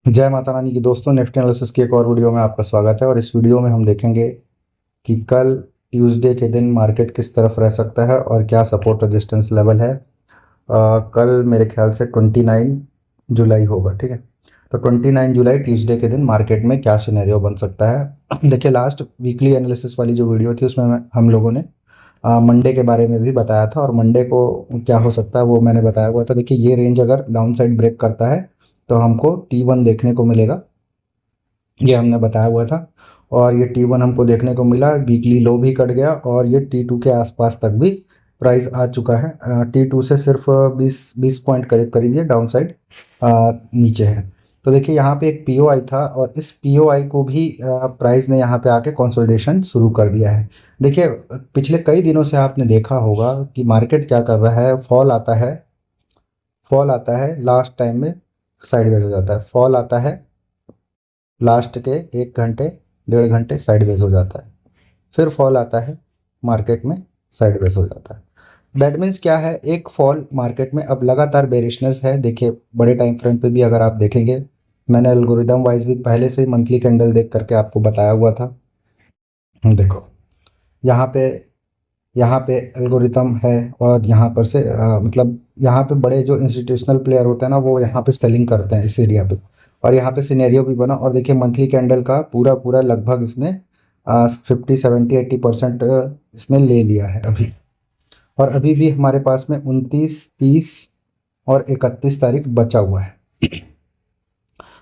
जय माता रानी की दोस्तों, निफ्टी एनालिसिस की एक और वीडियो में आपका स्वागत है। और इस वीडियो में हम देखेंगे कि कल ट्यूसडे के दिन मार्केट किस तरफ रह सकता है और क्या सपोर्ट रेजिस्टेंस लेवल है। कल मेरे ख्याल से 29 जुलाई होगा, ठीक है। तो 29 जुलाई ट्यूसडे के दिन मार्केट में क्या सिनेरियो बन सकता है। देखिए, लास्ट वीकली एनालिसिस वाली जो वीडियो थी उसमें हम लोगों ने मंडे के बारे में भी बताया था, और मंडे को क्या हो सकता है वो मैंने बताया हुआ था। देखिए, ये रेंज अगर डाउन साइड ब्रेक करता है तो हमको T1 देखने को मिलेगा, ये हमने बताया हुआ था। और ये T1 हमको देखने को मिला, वीकली लो भी कट गया और ये T2 के आसपास तक भी प्राइस आ चुका है। T2 से सिर्फ 20 पॉइंट करीब करीब ये डाउन साइड नीचे है। तो देखिए, यहाँ पे एक POI था और इस POI को भी प्राइस ने यहाँ पे आके कंसोलिडेशन शुरू कर दिया है। देखिए, पिछले कई दिनों से आपने देखा होगा कि मार्केट क्या कर रहा है, फॉल आता है लास्ट टाइम में साइडवेज हो जाता है, फॉल आता है लास्ट के 1 घंटे 1.5 घंटे साइडवेज हो जाता है, फिर फॉल आता है मार्केट में साइडवेज हो जाता है। दैट मीन्स क्या है, एक फॉल मार्केट में अब लगातार बेरिशनेस है। देखिए, बड़े टाइम फ्रेम पे भी अगर आप देखेंगे, मैंने एल्गोरिदम वाइज भी पहले से ही मंथली कैंडल देख करके आपको बताया हुआ था। देखो, यहाँ पे यहाँ पे एल्गोरिथम है और यहाँ पर से मतलब यहाँ पे बड़े जो इंस्टीट्यूशनल प्लेयर होते हैं ना, वो यहाँ पे सेलिंग करते हैं इस एरिया पे। और यहाँ पे सिनेरियो भी बना, और देखिए मंथली कैंडल का पूरा पूरा लगभग इसने 50 70 80% इसने ले लिया है अभी। और अभी भी हमारे पास में 29 30 और 31 तारीख बचा हुआ है।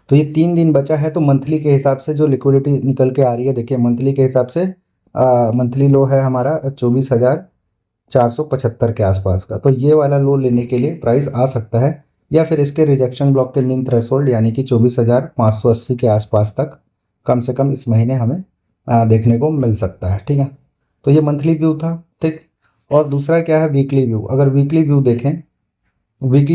तो ये 3 दिन बचा है। तो मंथली के हिसाब से जो लिक्विडिटी निकल के आ रही है, देखिए मंथली के हिसाब से मंथली लो है हमारा 24,475 के आसपास का। तो ये वाला लो लेने के लिए प्राइस आ सकता है, या फिर इसके रिजेक्शन ब्लॉक के मीन थ्रेशोल्ड यानी कि 24,580 के आसपास तक कम से कम इस महीने हमें देखने को मिल सकता है, ठीक है। तो ये मंथली व्यू था, ठीक। और दूसरा क्या है, वीकली व्यू। अगर वीकली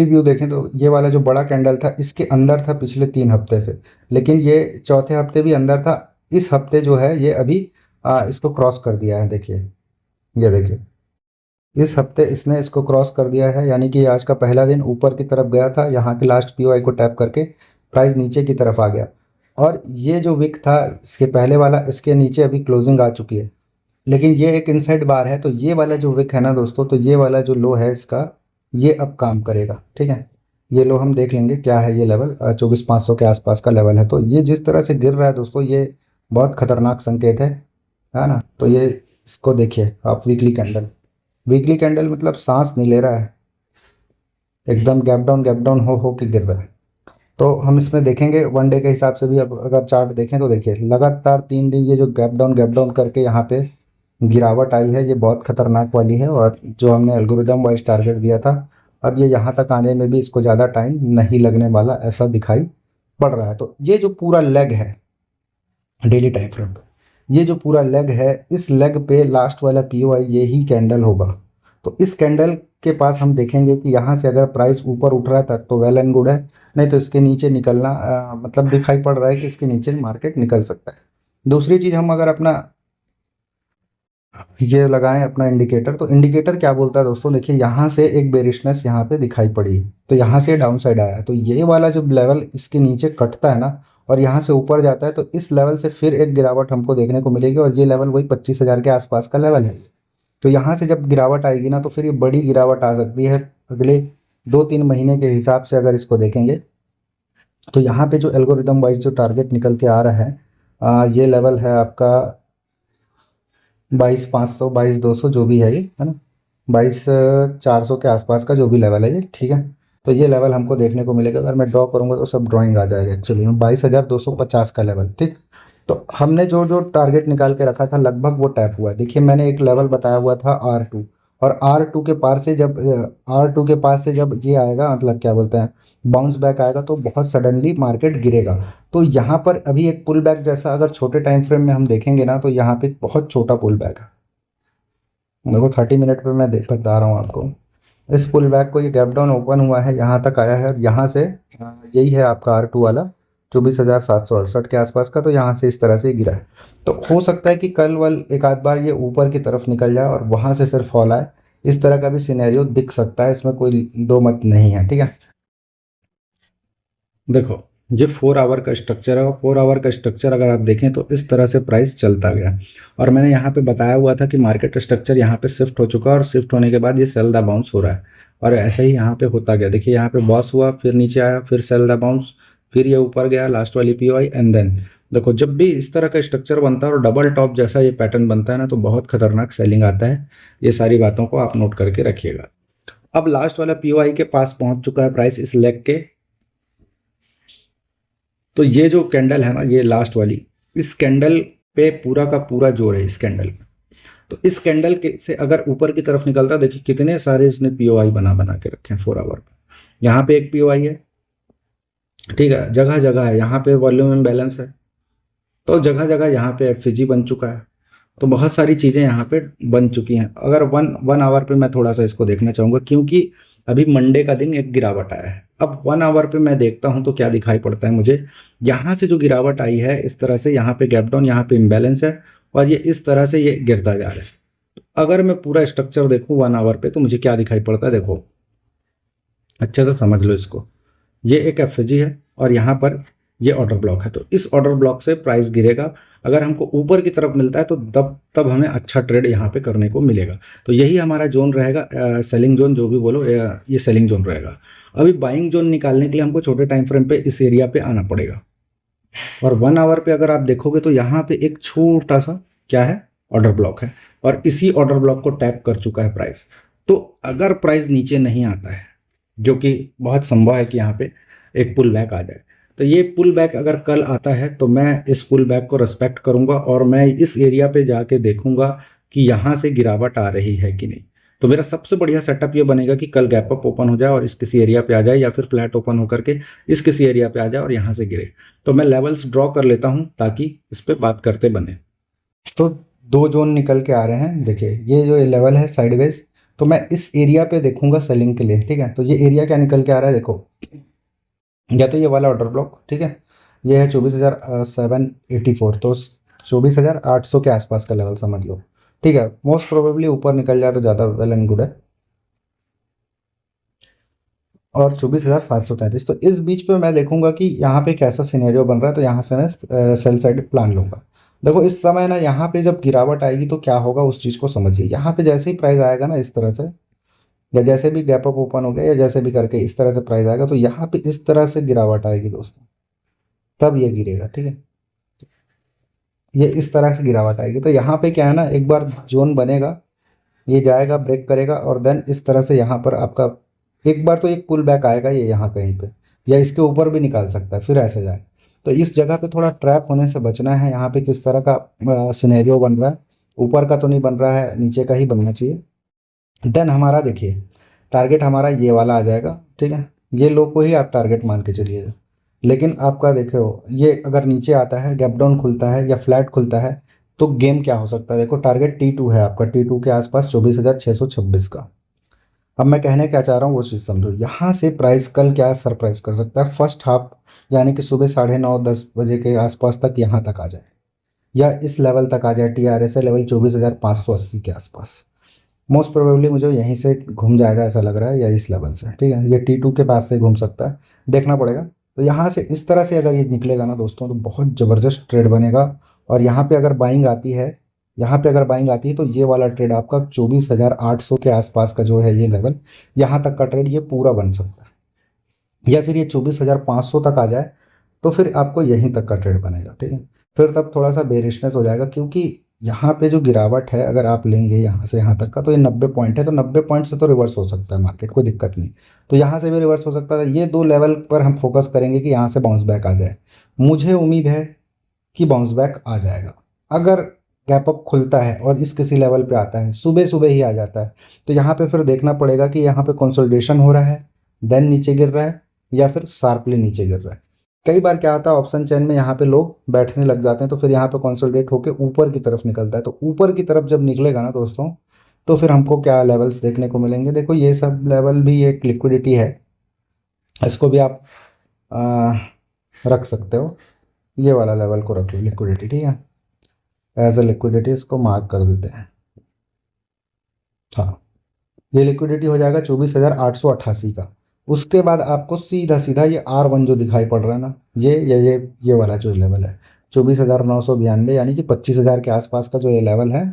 व्यू देखें तो ये वाला जो बड़ा कैंडल था इसके अंदर था पिछले 3 हफ्ते से, लेकिन ये चौथे हफ्ते भी अंदर था। इस हफ्ते जो है ये अभी इसको क्रॉस कर दिया है। देखिए, ये देखिए, इस हफ्ते इसने इसको क्रॉस कर दिया है, यानी कि आज का पहला दिन ऊपर की तरफ गया था, यहाँ के लास्ट POI को टैप करके प्राइस नीचे की तरफ आ गया। और ये जो विक था इसके पहले वाला, इसके नीचे अभी क्लोजिंग आ चुकी है, लेकिन ये एक इनसाइड बार है। तो ये वाला जो विक है ना दोस्तों, तो ये वाला जो लो है इसका, ये अब काम करेगा, ठीक है। ये लो हम देख लेंगे क्या है, ये लेवल 24,500 के आसपास का लेवल है। तो ये जिस तरह से गिर रहा है दोस्तों, ये बहुत खतरनाक संकेत है ना। तो ये इसको देखिए आप, वीकली कैंडल मतलब सांस नहीं ले रहा है, एकदम गैप डाउन हो के गिर रहा है। तो हम इसमें देखेंगे वन डे के हिसाब से भी। अब अगर चार्ट देखें तो देखिए, लगातार 3 दिन ये जो गैप डाउन करके यहाँ पे गिरावट आई है, ये बहुत खतरनाक वाली है। और जो हमने एल्गोरिदम वाइज टारगेट दिया था, अब ये यहाँ तक आने में भी इसको ज़्यादा टाइम नहीं लगने वाला, ऐसा दिखाई पड़ रहा है। तो ये जो पूरा लेग है डेली टाइम फ्रेम पे, ये जो पूरा लेग है, इस लेग पे लास्ट वाला POI यही कैंडल होगा। तो इस कैंडल के पास हम देखेंगे कि यहाँ से अगर प्राइस ऊपर उठ रहा है तब तो वेल एंड गुड है, नहीं तो इसके नीचे निकलना मतलब दिखाई पड़ रहा है कि इसके नीचे मार्केट निकल सकता है। दूसरी चीज़, हम अगर अपना ये लगाएं अपना इंडिकेटर, तो इंडिकेटर क्या बोलता है दोस्तों, देखिए यहाँ से एक बेरिशनेस यहाँ पे दिखाई पड़ी है, तो यहाँ से डाउन साइड आया है। तो ये वाला जो लेवल इसके नीचे कटता है ना और यहाँ से ऊपर जाता है, तो इस लेवल से फिर एक गिरावट हमको देखने को मिलेगी, और ये लेवल वही 25,000 के आसपास का लेवल है। तो यहाँ से जब गिरावट आएगी ना, तो फिर ये बड़ी गिरावट आ सकती है अगले 2 3 महीने के हिसाब से अगर इसको देखेंगे। तो यहाँ पे जो एल्गोरिदम वाइज जो टारगेट निकल के आ रहा है, ये लेवल है आपका 22,500 22,200 जो भी है ये, है ना, 22,400 के आसपास का जो भी लेवल है ये, ठीक है। तो ये लेवल हमको देखने को मिलेगा। अगर मैं ड्रॉ करूंगा तो सब ड्राइंग आ जाएगा एक्चुअली में, 22,250 का लेवल, ठीक। तो हमने जो जो टारगेट निकाल के रखा था लगभग वो टैप हुआ है। देखिए, मैंने एक लेवल बताया हुआ था R2, और R2 के पास से जब ये आएगा, मतलब क्या बोलते हैं, बाउंस बैक आएगा, तो बहुत सडनली मार्केट गिरेगा। तो यहाँ पर अभी एक पुल बैक जैसा अगर छोटे टाइम फ्रेम में हम देखेंगे ना, तो यहाँ पे बहुत छोटा पुल बैक है। देखो 30 मिनट पे मैं देख बता रहा हूँ आपको, इस पुल बैक को, ये गैप डाउन ओपन हुआ है, यहाँ तक आया है, और यहाँ से यही है आपका R2 वाला 24,768 के आसपास का। तो यहाँ से इस तरह से गिरा है। तो हो सकता है कि कल वल एक आध बार ये ऊपर की तरफ निकल जाए और वहाँ से फिर फॉल आए, इस तरह का भी सिनेरियो दिख सकता है, इसमें कोई दो मत नहीं है, ठीक है। देखो, ये 4 आवर का स्ट्रक्चर है और 4 आवर का स्ट्रक्चर अगर आप देखें तो इस तरह से प्राइस चलता गया। और मैंने यहाँ पे बताया हुआ था कि मार्केट स्ट्रक्चर यहाँ पे शिफ्ट हो चुका है और शिफ्ट होने के बाद ये सेल द बाउंस हो रहा है और ऐसे ही यहाँ पे होता गया। देखिए यहाँ पे बॉस हुआ, फिर नीचे आया, फिर सेल द बाउंस, फिर ये ऊपर गया लास्ट वाली पीओआई एंड देन देखो जब भी इस तरह का स्ट्रक्चर बनता है और डबल टॉप जैसा ये पैटर्न बनता है ना तो बहुत खतरनाक सेलिंग आता है। ये सारी बातों को आप नोट करके रखिएगा। अब लास्ट वाला पीओआई के पास पहुंच चुका है प्राइस इस लेग के। तो ये जो कैंडल है ना, ये लास्ट वाली, इस कैंडल पे पूरा का पूरा जोर है इस कैंडल पे। तो इस कैंडल के से अगर ऊपर की तरफ निकलता, देखिए कितने सारे इसने पीओआई बना बना के रखे हैं 4 आवर पे। यहाँ पे एक पीओआई है, ठीक है, जगह जगह है, यहाँ पे वॉल्यूम इम्बैलेंस है, तो जगह जगह यहाँ पे एफजी बन चुका है। तो बहुत सारी चीज़ें यहाँ पे बन चुकी हैं। अगर वन वन आवर पे मैं थोड़ा सा इसको देखना चाहूँगा क्योंकि अभी मंडे का दिन एक गिरावट आया है। अब 1 आवर पे मैं देखता हूँ तो क्या दिखाई पड़ता है मुझे, यहाँ से जो गिरावट आई है इस तरह से, यहाँ पे गैप डाउन, यहाँ पे इम्बैलेंस है और ये इस तरह से ये गिरता जा रहा है। तो अगर मैं पूरा स्ट्रक्चर देखूँ 1 आवर पे तो मुझे क्या दिखाई पड़ता है, देखो अच्छे से समझ लो इसको। ये एक एफजी है और यहाँ पर ये ऑर्डर ब्लॉक है, तो इस ऑर्डर ब्लॉक से प्राइस गिरेगा। अगर हमको ऊपर की तरफ मिलता है तो तब हमें अच्छा ट्रेड यहाँ पे करने को मिलेगा। तो यही हमारा जोन रहेगा, सेलिंग जोन जो भी बोलो, ये सेलिंग जोन रहेगा। अभी बाइंग जोन निकालने के लिए हमको छोटे टाइम फ्रेम पे इस एरिया पे आना पड़ेगा। और 1 आवर पे अगर आप देखोगे तो यहाँ पे एक छोटा सा क्या है, ऑर्डर ब्लॉक है और इसी ऑर्डर ब्लॉक को टैप कर चुका है प्राइस। तो अगर प्राइस नीचे नहीं आता है, जो कि बहुत संभव है कि यहाँ पे एक पुल बैक आ जाए, तो ये पुल बैक अगर कल आता है तो मैं इस पुल बैक को रिस्पेक्ट करूंगा और मैं इस एरिया पे जाके देखूंगा कि यहाँ से गिरावट आ रही है कि नहीं। तो मेरा सबसे बढ़िया सेटअप ये बनेगा कि कल गैप अप ओपन हो जाए और इस किसी एरिया पे आ जाए या फिर फ्लैट ओपन होकर के इस किसी एरिया पे आ जाए और यहाँ से गिरे। तो मैं लेवल्स ड्रॉ कर लेता हूँ ताकि इस पर बात करते बने। तो 2 जोन निकल के आ रहे हैं, देखिए ये जो लेवल है साइडवेज, तो मैं इस एरिया पे देखूंगा सेलिंग के लिए, ठीक है। तो ये एरिया क्या निकल के आ रहा है, देखो या तो ये वाला ऑर्डर ब्लॉक, ठीक है, ये है 24,784, तो 24,800 के आसपास का लेवल समझ लो, ठीक है। मोस्ट प्रोबेबली ऊपर निकल जाए तो ज़्यादा वेल एंड गुड है। और 24,733, तो इस बीच पे मैं देखूंगा कि यहाँ पे कैसा सिनेरियो बन रहा है, तो यहाँ से मैं सेल साइड प्लान लूंगा। देखो इस समय ना यहाँ पे जब गिरावट आएगी तो क्या होगा उस चीज़ को समझिए। यहाँ पे जैसे ही प्राइस आएगा ना इस तरह से, या जैसे भी गैप अप ओपन हो गया या जैसे भी करके इस तरह से प्राइस आएगा, तो यहाँ पे इस तरह से गिरावट आएगी दोस्तों, तब ये गिरेगा, ठीक है। ये इस तरह की गिरावट आएगी, तो यहाँ पे क्या है ना, एक बार जोन बनेगा, ये जाएगा ब्रेक करेगा और देन इस तरह से यहाँ पर आपका एक बार तो एक पुल बैक आएगा ये यहाँ कहीं पे, या इसके ऊपर भी निकाल सकता है फिर ऐसे जाए। तो इस जगह पे थोड़ा ट्रैप होने से बचना है। यहाँ पे किस तरह का सिनेरियो बन रहा है, ऊपर का तो नहीं बन रहा है, नीचे का ही बनना चाहिए। देन हमारा देखिए टारगेट हमारा ये वाला आ जाएगा, ठीक है। ये लो को ही आप टारगेट मान के चलिएगा। लेकिन आपका देखो ये अगर नीचे आता है, गैप डाउन खुलता है या फ्लैट खुलता है, तो गेम क्या हो सकता है, देखो टारगेट T2 है आपका, T2 के आसपास 24,626 का। अब मैं कहने क्या चाह रहा हूँ वो चीज़ समझो। यहाँ से प्राइस कल क्या सरप्राइज कर सकता है, फर्स्ट हाफ यानी कि सुबह 9:30-10 बजे के आसपास तक यहाँ तक आ जाए या इस लेवल तक आ जाए, TRSA लेवल 24,580 के आसपास। मोस्ट प्रोबेबली मुझे यहीं से घूम जाएगा ऐसा लग रहा है, या इस लेवल से, ठीक है। ये T2 के पास से घूम सकता है, देखना पड़ेगा। तो यहाँ से इस तरह से अगर ये निकलेगा ना दोस्तों तो बहुत ज़बरदस्त ट्रेड बनेगा। और यहाँ पे अगर बाइंग आती है, यहाँ पे अगर बाइंग आती है तो ये वाला ट्रेड आपका 24,800 के आसपास का जो है ये लेवल, यहाँ तक का ट्रेड ये पूरा बन सकता है। या फिर ये 24,500 तक आ जाए तो फिर आपको यहीं तक का ट्रेड बनेगा, ठीक है। फिर तब थोड़ा सा बेरिशनेस हो जाएगा क्योंकि यहाँ पे जो गिरावट है अगर आप लेंगे यहाँ से यहाँ तक का, तो ये 90 पॉइंट है, तो 90 पॉइंट से तो रिवर्स हो सकता है मार्केट, कोई दिक्कत नहीं। तो यहाँ से भी रिवर्स हो सकता है। ये 2 लेवल पर हम फोकस करेंगे कि यहाँ से बाउंस बैक आ जाए। मुझे उम्मीद है कि बाउंस बैक आ जाएगा। अगर गैप अप खुलता है और इस किसी लेवल पे आता है, सुबह सुबह ही आ जाता है, तो यहाँ पे फिर देखना पड़ेगा कि यहाँ पे कंसोलिडेशन हो रहा है, देन नीचे गिर रहा है, या फिर शार्पली नीचे गिर रहा है। कई बार क्या होता है ऑप्शन चेन में यहाँ पे लोग बैठने लग जाते हैं, तो फिर यहाँ पे कंसोलिडेट होकर ऊपर की तरफ निकलता है। तो ऊपर की तरफ जब निकलेगा ना दोस्तों, तो फिर हमको क्या लेवल्स देखने को मिलेंगे, देखो ये सब लेवल भी एक लिक्विडिटी है, इसको भी आप आ, रख सकते हो। ये वाला लेवल को रख लो लिक्विडिटी, ठीक है, एज अ लिक्विडिटी इसको मार्क कर देते हैं। हाँ, ये लिक्विडिटी हो जाएगा 24,888 का। उसके बाद आपको सीधा सीधा ये R1 जो दिखाई पड़ रहा है ना, ये वाला जो लेवल है 24,992, यानी कि 25,000 के आसपास का जो ये लेवल है,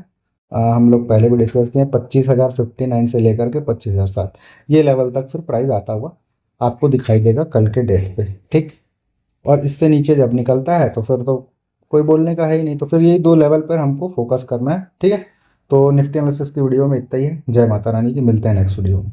हम लोग पहले भी डिस्कस किए हैं, 25,059 से लेकर के 25,007, ये लेवल तक फिर प्राइस आता हुआ आपको दिखाई देगा कल के डेट पे, ठीक। और इससे नीचे जब निकलता है तो फिर तो कोई बोलने का है ही नहीं, तो फिर यही दो लेवल पर हमको फोकस करना है, ठीक है। तो निफ्टी एनालिसिस की वीडियो में इतना ही है। जय माता रानी की, मिलते हैं नेक्स्ट वीडियो में।